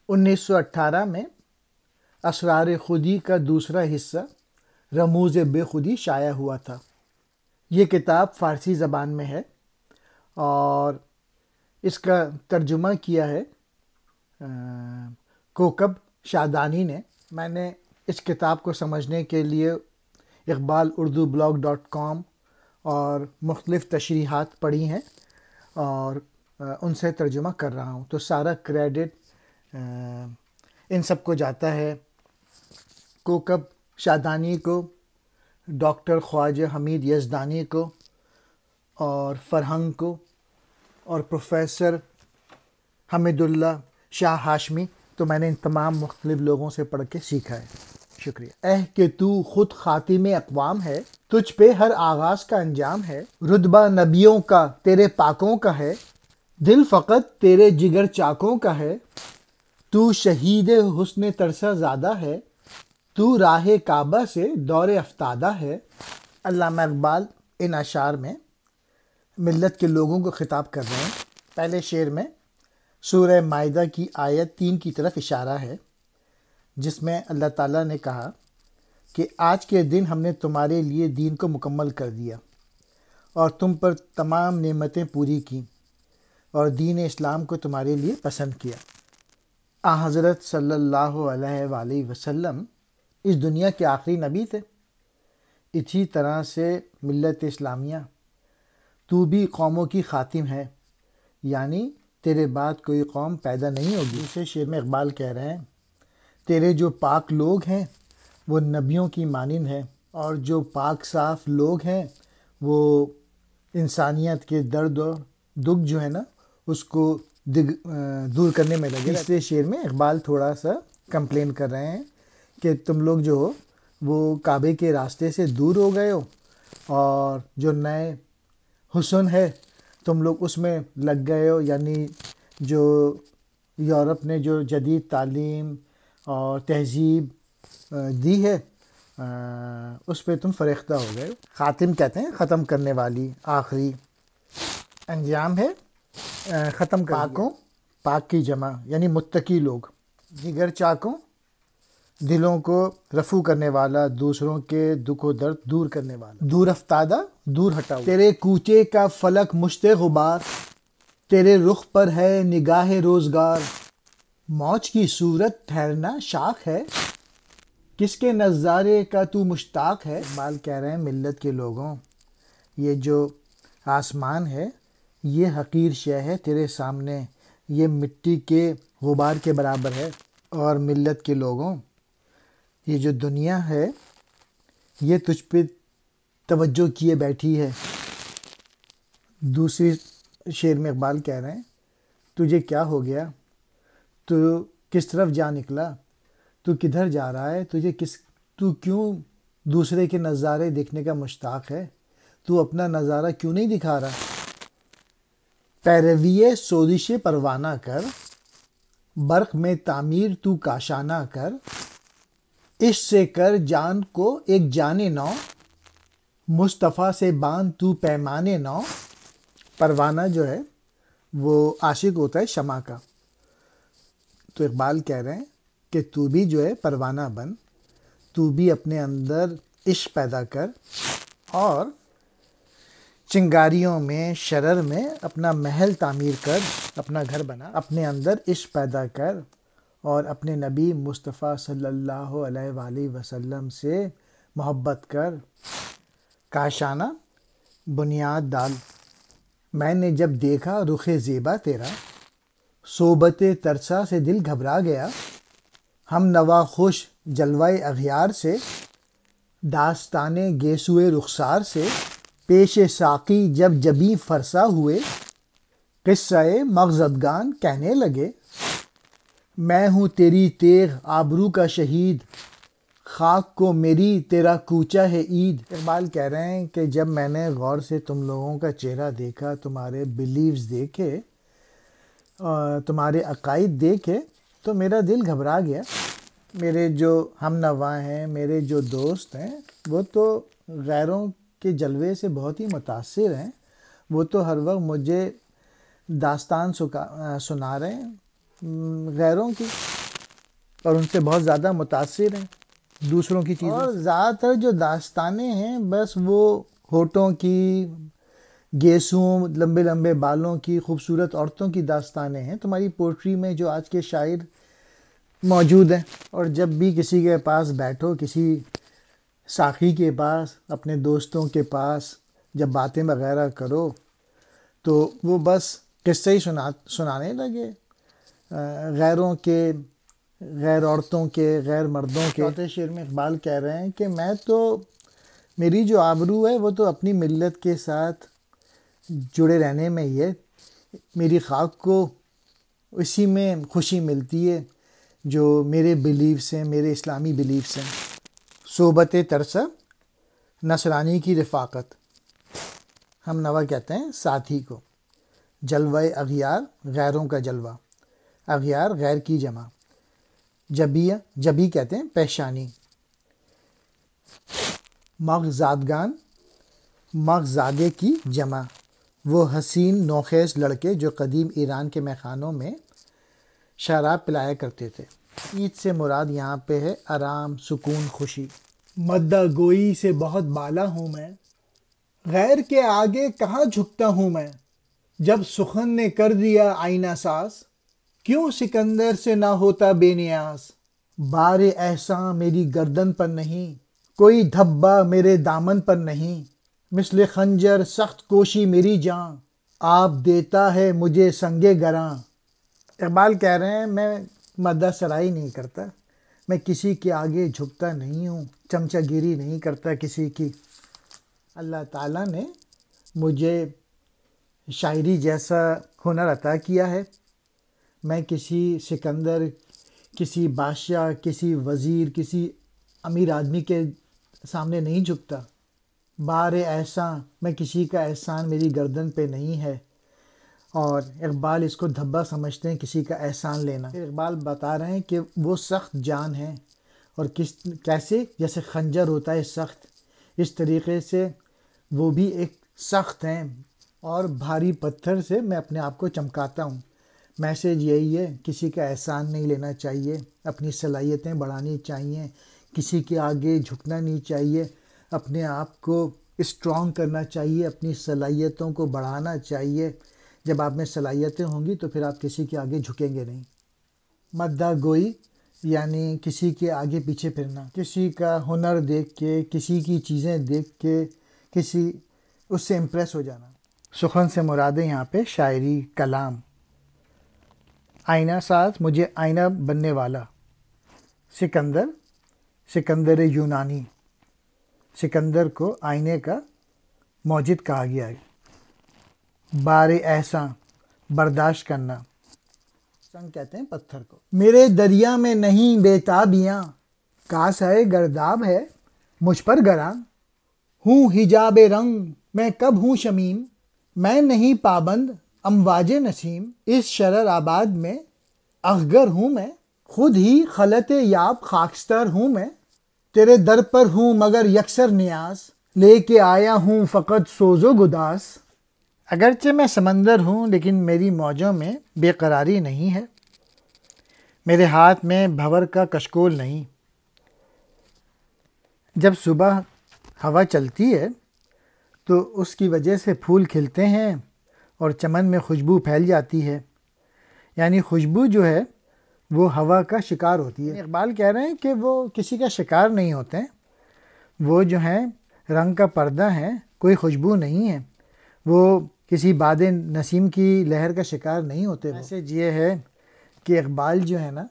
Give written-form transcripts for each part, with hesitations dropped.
1918 میں اسرار خودی کا دوسرا حصہ رموز بے خودی شائع ہوا تھا۔ یہ کتاب فارسی زبان میں ہے اور اس کا ترجمہ کیا ہے کوکب شادانی نے۔ میں نے اس کتاب کو سمجھنے کے لیے اقبالurdubloگ.com اور مختلف تشریحات پڑھی ہیں اور ان سے ترجمہ کر رہا ہوں، تو سارا کریڈٹ ان سب کو جاتا ہے، کوکب شادانی کو، ڈاکٹر خواجہ حمید یزدانی کو اور فرہنگ کو اور پروفیسر حمید اللہ شاہ ہاشمی۔ تو میں نے ان تمام مختلف لوگوں سے پڑھ کے سیکھا ہے۔ شکریہ۔ کہ تو خود خاتم اقوام ہے، تجھ پہ ہر آغاز کا انجام ہے، رتبہ نبیوں کا تیرے پاکوں کا ہے، دل فقط تیرے جگر چاکوں کا ہے، تو شہید حسن ترسا زادہ ہے، تو راہ کعبہ سے دور افتادہ ہے۔ علامہ اقبال ان اشعار میں ملت کے لوگوں کو خطاب کر رہے ہیں۔ پہلے شعر میں سورہ مائدہ کی آیت 3 کی طرف اشارہ ہے، جس میں اللہ تعالیٰ نے کہا کہ آج کے دن ہم نے تمہارے لیے دین کو مکمل کر دیا اور تم پر تمام نعمتیں پوری کی اور دین اسلام کو تمہارے لیے پسند کیا۔ حضرت صلی اللہ علیہ وآلہ وسلم اس دنیا کے آخری نبی تھے۔ اسی طرح سے ملت اسلامیہ، تو بھی قوموں کی خاتم ہے، یعنی تیرے بعد کوئی قوم پیدا نہیں ہوگی۔ دوسرے شعر میں اقبال کہہ رہے ہیں، تیرے جو پاک لوگ ہیں وہ نبیوں کی مانند ہیں، اور جو پاک صاف لوگ ہیں وہ انسانیت کے درد اور دکھ جو ہے نا اس کو دور کرنے میں لگے۔ تیسرے شعر میں اقبال تھوڑا سا کمپلین کر رہے ہیں کہ تم لوگ جو ہو وہ کعبے کے راستے سے دور ہو گئے ہو، اور جو نئے حسن ہے تم لوگ اس میں لگ گئے ہو، یعنی جو یورپ نے جو جدید تعلیم اور تہذیب دی ہے اس پہ تم فریختہ ہو گئے ہو۔ خاتم کہتے ہیں ختم کرنے والی، آخری۔ انجام ہے ختم کر پاکوں، پاک کی جمع یعنی متقی لوگ۔ جگر چاکوں، دلوں کو رفو کرنے والا، دوسروں کے دکھ و درد دور کرنے والا۔ دور افتادہ، دور ہٹا ہوا۔ تیرے کوچے کا فلک مشت غبار، تیرے رخ پر ہے نگاہ روزگار، موج کی صورت ٹھہرنا شاخ ہے، کس کے نظارے کا تو مشتاق ہے۔ اقبال کہہ رہے ہیں ملت کے لوگوں، یہ جو آسمان ہے یہ حقیر شے ہے تیرے سامنے، یہ مٹی کے غبار کے برابر ہے، اور ملت کے لوگوں یہ جو دنیا ہے یہ تجھ پہ توجہ کیے بیٹھی ہے۔ دوسری شعر میں اقبال کہہ رہے ہیں، تجھے کیا ہو گیا، تو کس طرف جا نکلا، تو کدھر جا رہا ہے، تو کیوں دوسرے کے نظارے دیکھنے کا مشتاق ہے، تو اپنا نظارہ کیوں نہیں دکھا رہا۔ پیروی سوزش پروانہ کر، برق میں تعمیر تو کاشانہ کر، عشق سے کر جان کو ایک جان نو، مصطفیٰ سے باندھ تو پیمان نو۔ پروانہ جو ہے وہ عاشق ہوتا ہے شمع کا، تو اقبال کہہ رہے ہیں کہ تو بھی جو ہے پروانہ بن، تو بھی اپنے اندر عشق پیدا کر اور چنگاریوں میں شرر میں اپنا محل تعمیر کر، اپنا گھر بنا، اپنے اندر عشق پیدا کر اور اپنے نبی مصطفیٰ صلی اللہ علیہ وآلہ وسلم سے محبت کر۔ کاشانہ بنیاد ڈال، میں نے جب دیکھا رخ زیبا تیرا، صحبت ترسا سے دل گھبرا گیا، ہم نوا خوش جلوہ اغیار سے، داستان گیسوئے رخسار سے، پیش ساقی جب جبیں فرسا ہوئے، قصہ مغزدگان کہنے لگے، میں ہوں تیری تیغ آبرو کا شہید، خاک کو میری تیرا کوچہ ہے عید۔ اقبال کہہ رہے ہیں کہ جب میں نے غور سے تم لوگوں کا چہرہ دیکھا، تمہارے بیلیوز دیکھے، تمہارے عقائد دیکھے، تو میرا دل گھبرا گیا۔ میرے جو ہم نوا ہیں، میرے جو دوست ہیں، وہ تو غیروں کے جلوے سے بہت ہی متاثر ہیں، وہ تو ہر وقت مجھے داستان سنا رہے ہیں، غیروں کی، اور ان سے بہت زیادہ متاثر ہیں دوسروں کی چیزوں، اور زیادہ تر جو داستانیں ہیں بس وہ ہونٹوں کی، گیسوں، لمبے لمبے بالوں کی، خوبصورت عورتوں کی داستانیں ہیں تمہاری پوئٹری میں جو آج کے شاعر موجود ہیں۔ اور جب بھی کسی کے پاس بیٹھو، کسی ساقی کے پاس، اپنے دوستوں کے پاس جب باتیں وغیرہ کرو تو وہ بس قصے ہی سنانے لگے غیروں کے، غیر عورتوں کے، غیر مردوں کے۔ چوتھے شعر میں اقبال کہہ رہے ہیں کہ میں تو، میری جو آبرو ہے وہ تو اپنی ملت کے ساتھ جڑے رہنے میں ہی ہے، میری خاک کو اسی میں خوشی ملتی ہے جو میرے بلیفس ہیں، میرے اسلامی بلیفس ہیں۔ صحبت ترسا نصرانی کی رفاقت، ہم نوا کہتے ہیں ساتھی کو۔ جلوہ اغیار، غیروں کا جلوہ، اغیار غیر کی جمع، جبیہ، جبی کہتے ہیں پیشانی۔ مغزادگان، مغزادے کی جمع، وہ حسین نوخیز لڑکے جو قدیم ایران کے میخانوں میں شراب پلایا کرتے تھے۔ عید سے مراد یہاں پہ ہے آرام، سکون، خوشی۔ مدہ گوئی سے بہت بالا ہوں میں، غیر کے آگے کہاں جھکتا ہوں میں، جب سخن نے کر دیا آئینہ ساز، کیوں سکندر سے نہ ہوتا بے نیاز۔ بار احساں میری گردن پر نہیں، کوئی دھبا میرے دامن پر نہیں، مثل خنجر سخت کوشی میری جاں، آپ دیتا ہے مجھے سنگے گراں۔ اقبال کہہ رہے ہیں میں مدح سرائی نہیں کرتا، میں کسی کے آگے جھکتا نہیں ہوں، چمچہ گیری نہیں کرتا کسی کی۔ اللہ تعالیٰ نے مجھے شاعری جیسا ہنر عطا کیا ہے، میں کسی سکندر، کسی بادشاہ، کسی وزیر، کسی امیر آدمی کے سامنے نہیں جھکتا۔ بار احسان، میں کسی کا احسان میری گردن پہ نہیں ہے، اور اقبال اس کو دھبا سمجھتے ہیں کسی کا احسان لینا۔ پھر اقبال بتا رہے ہیں کہ وہ سخت جان ہے، اور کیسے، جیسے خنجر ہوتا ہے سخت، اس طریقے سے وہ بھی ایک سخت ہیں، اور بھاری پتھر سے میں اپنے آپ کو چمکاتا ہوں۔ میسیج یہی ہے، کسی کا احسان نہیں لینا چاہیے، اپنی صلاحیتیں بڑھانی چاہیے، کسی کے آگے جھکنا نہیں چاہیے، اپنے آپ کو اسٹرانگ کرنا چاہیے، اپنی صلاحیتوں کو بڑھانا چاہیے۔ جب آپ میں صلاحیتیں ہوں گی تو پھر آپ کسی کے آگے جھکیں گے نہیں۔ مدح گوئی یعنی کسی کے آگے پیچھے پھرنا، کسی کا ہنر دیکھ کے، کسی کی چیزیں دیکھ کے، کسی اس سے امپریس ہو جانا۔ سخن سے مراد ہے یہاں پہ شاعری، کلام۔ آئینہ ساز، مجھے آئینہ بننے والا۔ سکندر، سکندر یونانی، سکندر کو آئینے کا موجد کہا گیا ہے۔ بار احساں، برداشت کرنا، سنگ کہتے ہیں پتھر کو۔ میرے دریا میں نہیں بےتابیاں، کاس ہے گرداب ہے مجھ پر گراں، ہوں حجاب رنگ میں کب ہوں شمیم، میں نہیں پابند امواج نسیم، اس شرر آباد میں اخگر ہوں میں، خود ہی خلط یاب خاکستر ہوں میں، تیرے در پر ہوں مگر یکسر نیاز، لے کے آیا ہوں فقط سوز و گداز۔ اگرچہ میں سمندر ہوں لیکن میری موجوں میں بے قراری نہیں ہے، میرے ہاتھ میں بھنور کا کشکول نہیں۔ جب صبح ہوا چلتی ہے تو اس کی وجہ سے پھول کھلتے ہیں اور چمن میں خوشبو پھیل جاتی ہے، یعنی خوشبو جو ہے وہ ہوا کا شکار ہوتی ہے۔ اقبال کہہ رہے ہیں کہ وہ کسی کا شکار نہیں ہوتے، وہ جو ہیں رنگ کا پردہ ہیں، کوئی خوشبو نہیں ہے، وہ کسی باد نسیم کی لہر کا شکار نہیں ہوتے۔ میسیج یہ ہے کہ اقبال جو ہے نا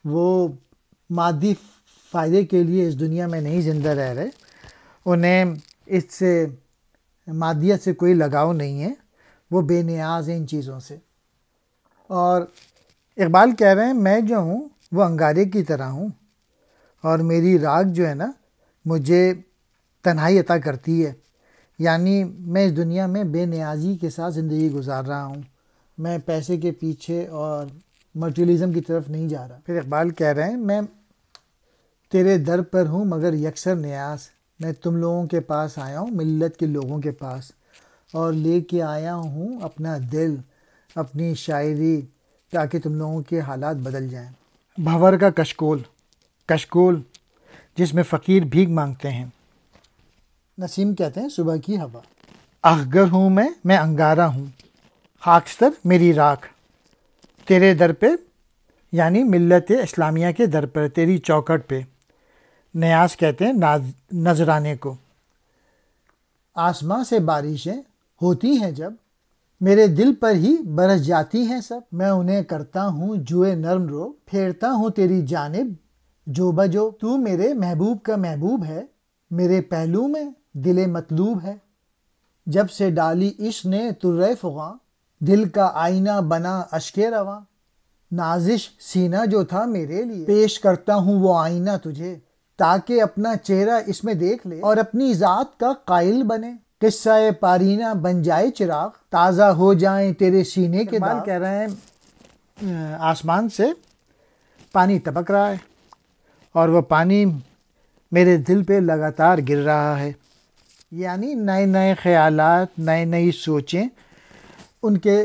وہ مادی فائدے کے لیے اس دنیا میں نہیں زندہ رہ رہے، انہیں اس سے، مادیت سے کوئی لگاؤ نہیں ہے، وہ بے نیاز ہیں ان چیزوں سے۔ اور اقبال کہہ رہے ہیں میں جو ہوں وہ انگارے کی طرح ہوں، اور میری راگ جو ہے نا مجھے تنہائی عطا کرتی ہے، یعنی میں اس دنیا میں بے نیازی کے ساتھ زندگی گزار رہا ہوں، میں پیسے کے پیچھے اور مٹیریلزم کی طرف نہیں جا رہا۔ پھر اقبال کہہ رہے ہیں میں تیرے در پر ہوں مگر یکسر نیاز، میں تم لوگوں کے پاس آیا ہوں، ملت کے لوگوں کے پاس، اور لے کے آیا ہوں اپنا دل، اپنی شاعری، تاکہ تم لوگوں کے حالات بدل جائیں۔ بھنور کا کشکول، کشکول جس میں فقیر بھیک مانگتے ہیں۔ نسیم کہتے ہیں صبح کی ہوا۔ اخگر ہوں میں انگارہ ہوں، خاکستر میری راکھ، تیرے در پہ یعنی ملت اسلامیہ کے در پر، تیری چوکھٹ پہ۔ نیاز کہتے ہیں نذرانے کو۔ آسماں سے بارشیں ہوتی ہیں جب، میرے دل پر ہی برس جاتی ہیں سب، میں انہیں کرتا ہوں جوئے نرم رو، پھیرتا ہوں تیری جانب جو بجو۔ تو میرے محبوب کا محبوب ہے، میرے پہلو میں دل مطلوب ہے، جب سے ڈالی عشق نے طرۂ فغاں، دل کا آئینہ بنا اشک رواں۔ نازش سینہ جو تھا میرے لیے، پیش کرتا ہوں وہ آئینہ تجھے، تاکہ اپنا چہرہ اس میں دیکھ لے اور اپنی ذات کا قائل بنے۔ قصہ پارینہ بن جائے چراغ، تازہ ہو جائیں تیرے سینے کے داغ۔ کہہ رہے ہیں آسمان سے پانی ٹپک رہا ہے اور وہ پانی میرے دل پہ لگاتار گر رہا ہے، یعنی نئے نئے خیالات، نئی سوچیں ان کے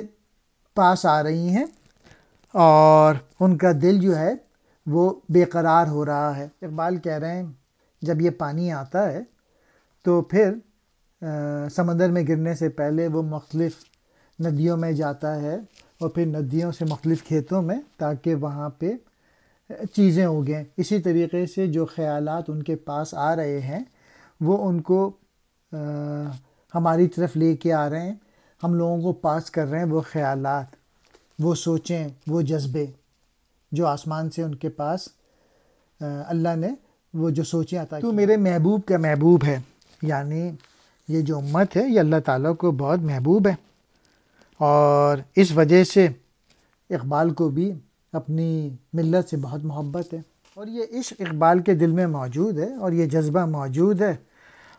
پاس آ رہی ہیں اور ان کا دل جو ہے وہ بے قرار ہو رہا ہے۔ اقبال کہہ رہے ہیں جب یہ پانی آتا ہے تو پھر سمندر میں گرنے سے پہلے وہ مختلف ندیوں میں جاتا ہے اور پھر ندیوں سے مختلف کھیتوں میں، تاکہ وہاں پہ چیزیں اگیں۔ اسی طریقے سے جو خیالات ان کے پاس آ رہے ہیں وہ ان کو ہماری طرف لے کے آ رہے ہیں، ہم لوگوں کو پاس کر رہے ہیں وہ خیالات، وہ سوچیں، وہ جذبے جو آسمان سے ان کے پاس اللہ نے وہ جو سوچیں عطا کی۔ تو میرے محبوب کا محبوب ہے، یعنی یہ جو امت ہے یہ اللہ تعالیٰ کو بہت محبوب ہے، اور اس وجہ سے اقبال کو بھی اپنی ملت سے بہت محبت ہے، اور یہ عشق اقبال کے دل میں موجود ہے اور یہ جذبہ موجود ہے،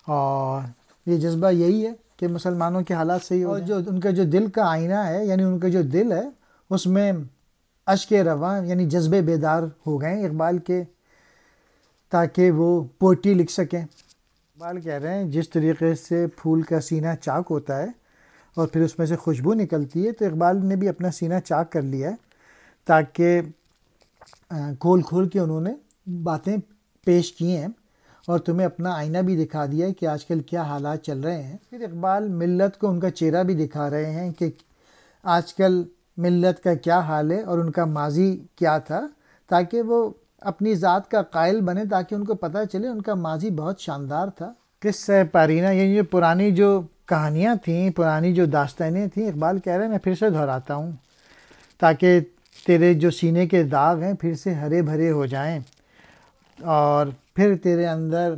اور یہ جذبہ یہی ہے کہ مسلمانوں کے حالات صحیح ہو جائیں۔ اور جو ان کا جو دل کا آئینہ ہے، یعنی ان کا جو دل ہے اس میں اشک رواں یعنی جذبے بیدار ہو گئے اقبال کے، تاکہ وہ پوئٹری لکھ سکیں۔ اقبال کہہ رہے ہیں جس طریقے سے پھول کا سینہ چاک ہوتا ہے اور پھر اس میں سے خوشبو نکلتی ہے، تو اقبال نے بھی اپنا سینہ چاک کر لیا ہے، تاکہ کھول کے انہوں نے باتیں پیش کی ہیں اور تمہیں اپنا آئینہ بھی دکھا دیا ہے کہ آج کل کیا حالات چل رہے ہیں۔ پھر اقبال ملت کو ان کا چہرہ بھی دکھا رہے ہیں کہ آج کل ملت کا کیا حال ہے اور ان کا ماضی کیا تھا، تاکہ وہ اپنی ذات کا قائل بنے، تاکہ ان کو پتہ چلے ان کا ماضی بہت شاندار تھا۔ قصہ پارینہ یعنی جو پرانی جو کہانیاں تھیں، پرانی جو داستانیں تھیں، اقبال کہہ رہے ہیں میں پھر سے دہراتا ہوں، تاکہ تیرے جو سینے کے داغ ہیں پھر سے ہرے بھرے ہو جائیں، اور پھر تیرے اندر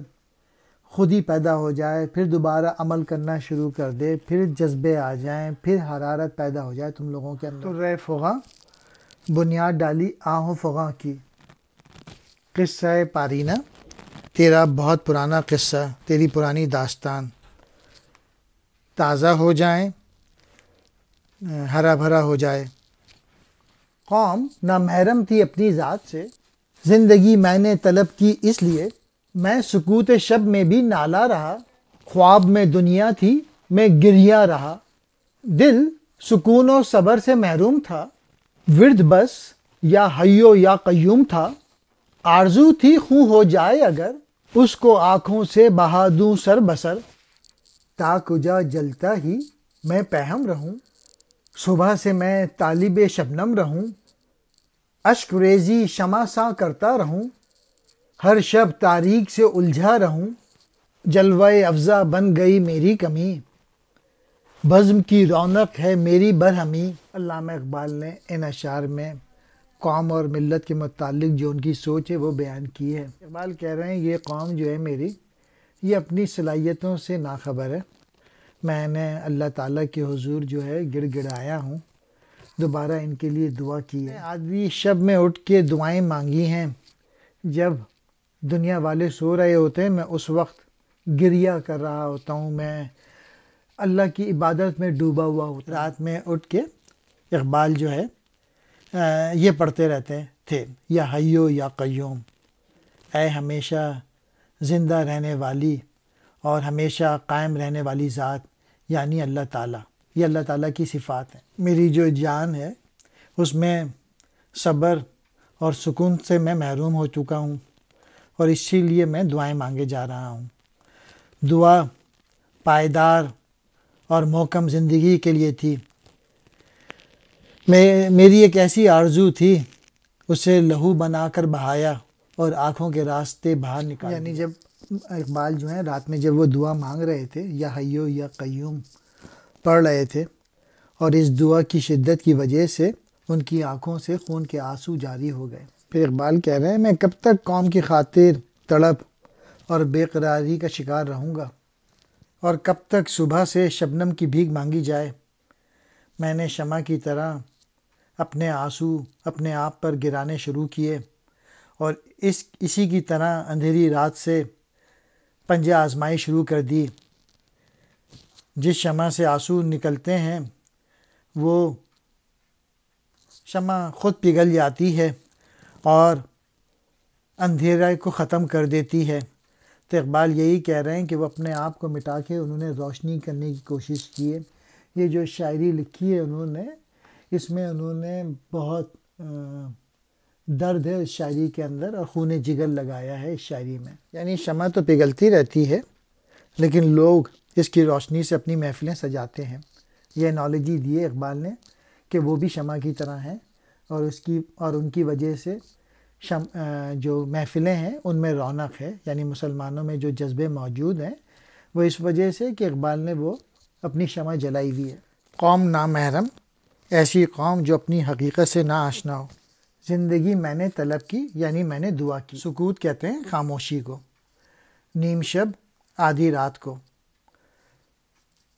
خود ہی پیدا ہو جائے، پھر دوبارہ عمل کرنا شروع کر دے، پھر جذبے آ جائیں، پھر حرارت پیدا ہو جائے تم لوگوں کے اندر۔ طرۂ فغاں بنیاد ڈالی آہو فغاں کی۔ قصہ پارینہ تیرا بہت پرانا قصہ، تیری پرانی داستان تازہ ہو جائیں، ہرا بھرا ہو جائے۔ قوم نامحرم تھی اپنی ذات سے، زندگی میں نے طلب کی اس لیے، میں سکوت شب میں بھی نالا رہا، خواب میں دنیا تھی میں گریہ رہا، دل سکون و صبر سے محروم تھا، ورد بس یا حیو یا قیوم تھا، آرزو تھی خوں ہو جائے اگر، اس کو آنکھوں سے بہا دوں سر بسر، تا کجا جلتا ہی میں پہم رہوں، صبح سے میں طالب شبنم رہوں، اشک ریزی شمع سا کرتا رہوں، ہر شب تاریک سے الجھا رہوں، جلوہ افزا بن گئی میری کمی، بزم کی رونق ہے میری برہمی۔ علامہ اقبال نے ان اشعار میں قوم اور ملت کے متعلق جو ان کی سوچ ہے وہ بیان کی ہے۔ اقبال کہہ رہے ہیں یہ قوم جو ہے میری، یہ اپنی صلاحیتوں سے ناخبر ہے، میں نے اللہ تعالیٰ کے حضور جو ہے گڑ گڑایا ہوں، دوبارہ ان کے لیے دعا کی ہے۔ آدھی شب میں اٹھ کے دعائیں مانگی ہیں، جب دنیا والے سو رہے ہوتے ہیں میں اس وقت گریہ کر رہا ہوتا ہوں، میں اللہ کی عبادت میں ڈوبا ہوا ہوتا ہوں۔ رات میں اٹھ کے اقبال جو ہے یہ پڑھتے رہتے تھے، یا حیو یا قیوم، اے ہمیشہ زندہ رہنے والی اور ہمیشہ قائم رہنے والی ذات، یعنی اللہ تعالیٰ، یہ اللہ تعالیٰ کی صفات ہیں۔ میری جو جان ہے اس میں صبر اور سکون سے میں محروم ہو چکا ہوں، اور اسی لیے میں دعائیں مانگے جا رہا ہوں۔ دعا پائیدار اور محکم زندگی کے لیے تھی۔ میری ایک ایسی آرزو تھی، اسے لہو بنا کر بہایا اور آنکھوں کے راستے باہر نکالا۔ یعنی جب اقبال جو ہیں رات میں جب وہ دعا مانگ رہے تھے، یا حیو یا قیوم پڑھ رہے تھے، اور اس دعا کی شدت کی وجہ سے ان کی آنکھوں سے خون کے آنسو جاری ہو گئے۔ پھر اقبال کہہ رہے ہیں، میں کب تک قوم کی خاطر تڑپ اور بے قراری کا شکار رہوں گا، اور کب تک صبح سے شبنم کی بھیک مانگی جائے۔ میں نے شمع کی طرح اپنے آنسو اپنے آپ پر گرانے شروع کیے، اور اسی کی طرح اندھیری رات سے پنجہ آزمائی شروع کر دی۔ جس شمع سے آنسو نکلتے ہیں وہ شمع خود پگھل جاتی ہے اور اندھیرے کو ختم کر دیتی ہے۔ تو اقبال یہی کہہ رہے ہیں کہ وہ اپنے آپ کو مٹا کے انہوں نے روشنی کرنے کی کوشش کی ہے۔ یہ جو شاعری لکھی ہے انہوں نے، اس میں انہوں نے بہت درد ہے اس شاعری کے اندر، اور خون جگر لگایا ہے اس شاعری میں۔ یعنی شمع تو پگھلتی رہتی ہے، لیکن لوگ اس کی روشنی سے اپنی محفلیں سجاتے ہیں۔ یہ انالوجی دی ہے اقبال نے کہ وہ بھی شمع کی طرح ہیں، اور ان کی وجہ سے جو محفلیں ہیں ان میں رونق ہے، یعنی مسلمانوں میں جو جذبے موجود ہیں وہ اس وجہ سے کہ اقبال نے وہ اپنی شمع جلائی ہوئی ہے۔ قوم نامحرم، ایسی قوم جو اپنی حقیقت سے نا آشنا ہو۔ زندگی میں نے طلب کی، یعنی میں نے دعا کی۔ سکوت کہتے ہیں خاموشی کو، نیم شب آدھی رات کو۔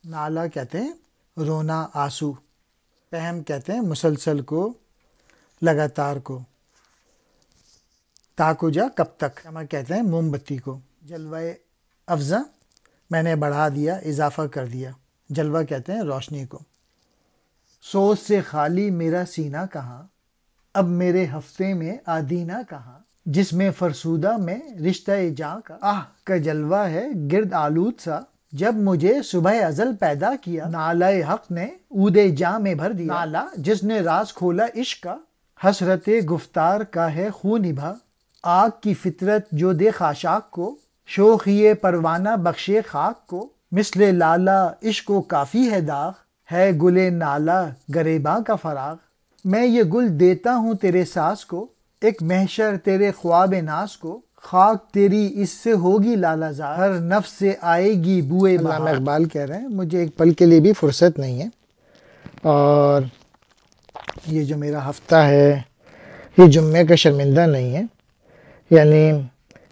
نالہ کہتے ہیں رونا آنسو، فہم کہتے ہیں مسلسل کو، لگاتار کو۔ تا کجا کب تک، شمع کہتے ہیں موم بتی کو۔ جلوہ افزا، میں نے بڑھا دیا، اضافہ کر دیا۔ جلوہ کہتے ہیں روشنی کو۔ سوز سے خالی میرا سینہ کہاں، اب میرے ہفتے میں آدینہ کہاں، جس میں فرسودہ میں رشتہ جاں کا آہ کا جلوہ ہے گرد آلود سا، جب مجھے صبح ازل پیدا کیا، نالہ حق نے عود جاں میں بھر دیا۔ نالہ جس نے راز کھولا عشق کا، حسرت گفتار کا ہے خوں نبھا، آگ کی فطرت جو دے خاشاک کو، شوخی پروانہ بخشے خاک کو، مثل لالہ عشق و کافی ہے داغ، ہے گل نالہ گریباں کا فراغ۔ میں یہ گل دیتا ہوں تیرے ساز کو، ایک محشر تیرے خواب ناز کو، خاک تیری اس سے ہوگی لالہ زار، ہر نفس سے آئے گی بوئے بہار۔ علامہ اقبال کہہ رہے ہیں، مجھے ایک پل کے لیے بھی فرصت نہیں ہے، اور یہ جو میرا ہفتہ ہے یہ جمعے کا شرمندہ نہیں ہے، یعنی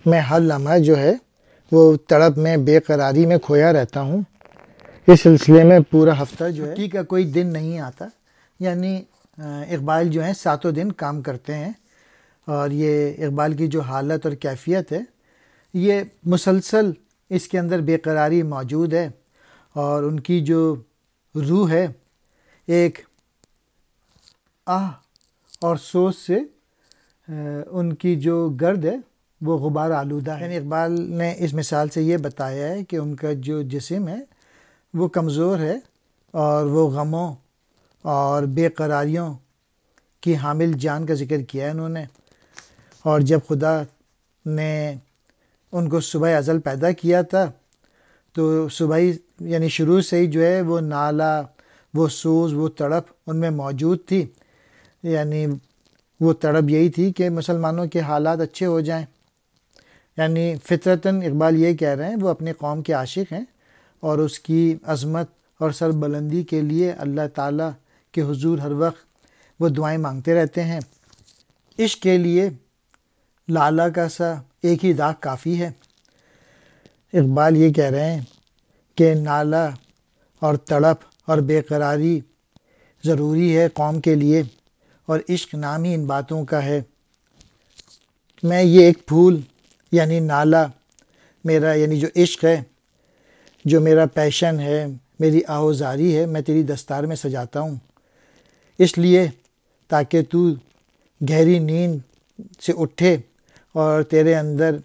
میں ہر لمحہ جو ہے وہ تڑپ میں بے قراری میں کھویا رہتا ہوں۔ اس سلسلے میں پورا ہفتہ جو ہے چھٹی کا کوئی دن نہیں آتا، یعنی اقبال جو ہیں 7 دن کام کرتے ہیں، اور یہ اقبال کی جو حالت اور کیفیت ہے یہ مسلسل اس کے اندر بے قراری موجود ہے، اور ان کی جو روح ہے ایک آہ اور سوز سے ان کی جو گرد ہے وہ غبار آلودہ ہے۔ یعنی اقبال نے اس مثال سے یہ بتایا ہے کہ ان کا جو جسم ہے وہ کمزور ہے، اور وہ غموں اور بے قراریوں کی حامل جان کا ذکر کیا ہے انہوں نے، اور جب خدا نے ان کو صبح ازل پیدا کیا تھا تو صبح ہی یعنی شروع سے ہی جو ہے وہ نالہ، وہ سوز، وہ تڑپ ان میں موجود تھی۔ یعنی وہ تڑپ یہی تھی کہ مسلمانوں کے حالات اچھے ہو جائیں، یعنی فطرتاً اقبال یہ کہہ رہے ہیں وہ اپنے قوم کے عاشق ہیں، اور اس کی عظمت اور سربلندی کے لیے اللہ تعالیٰ کے حضور ہر وقت وہ دعائیں مانگتے رہتے ہیں۔ عشق کے لیے لالہ کا سا ایک ہی داغ کافی ہے۔ اقبال یہ کہہ رہے ہیں کہ نالہ اور تڑپ اور بے قراری ضروری ہے قوم کے لیے، اور عشق نام ہی ان باتوں کا ہے۔ میں یہ ایک پھول یعنی نالہ میرا، یعنی جو عشق ہے، جو میرا پیشن ہے، میری آہوزاری ہے، میں تیری دستار میں سجاتا ہوں، اس لیے تاکہ تو گہری نیند سے اٹھے اور تیرے اندر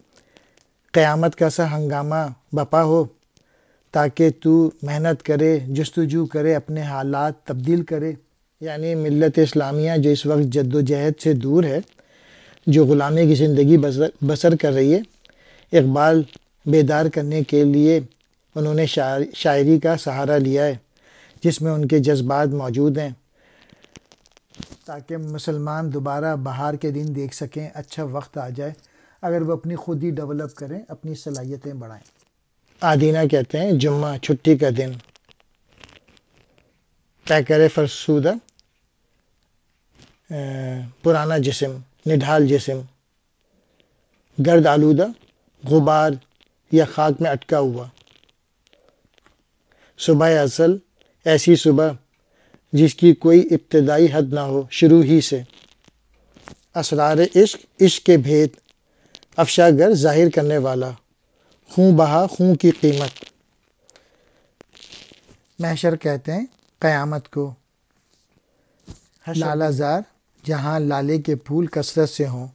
قیامت کا سا ہنگامہ بپا ہو، تاکہ تو محنت کرے، جستجو کرے، اپنے حالات تبدیل کرے۔ یعنی ملت اسلامیہ جو اس وقت جد و جہد سے دور ہے، جو غلامی کی زندگی بسر کر رہی ہے، اقبال بیدار کرنے کے لیے انہوں نے شاعری کا سہارا لیا ہے، جس میں ان کے جذبات موجود ہیں، تاکہ مسلمان دوبارہ بہار کے دن دیکھ سکیں، اچھا وقت آ جائے اگر وہ اپنی خود ہی ڈیولپ کریں، اپنی صلاحیتیں بڑھائیں۔ آدینہ کہتے ہیں جمعہ، چھٹی کا دن، پیکر فرسودہ، پرانا جسم، نڈھال جسم، گرد آلودہ، غبار یا خاک میں اٹکا ہوا۔ صبح ازل، ایسی صبح جس کی کوئی ابتدائی حد نہ ہو، شروع ہی سے۔ اسرار عشق، عشق کے بھید افشا گر ظاہر کرنے والا، خوں بہا خوں کی قیمت۔ محشر کہتے ہیں قیامت کو، لالہ زار جہاں لالے کے پھول کثرت سے ہوں،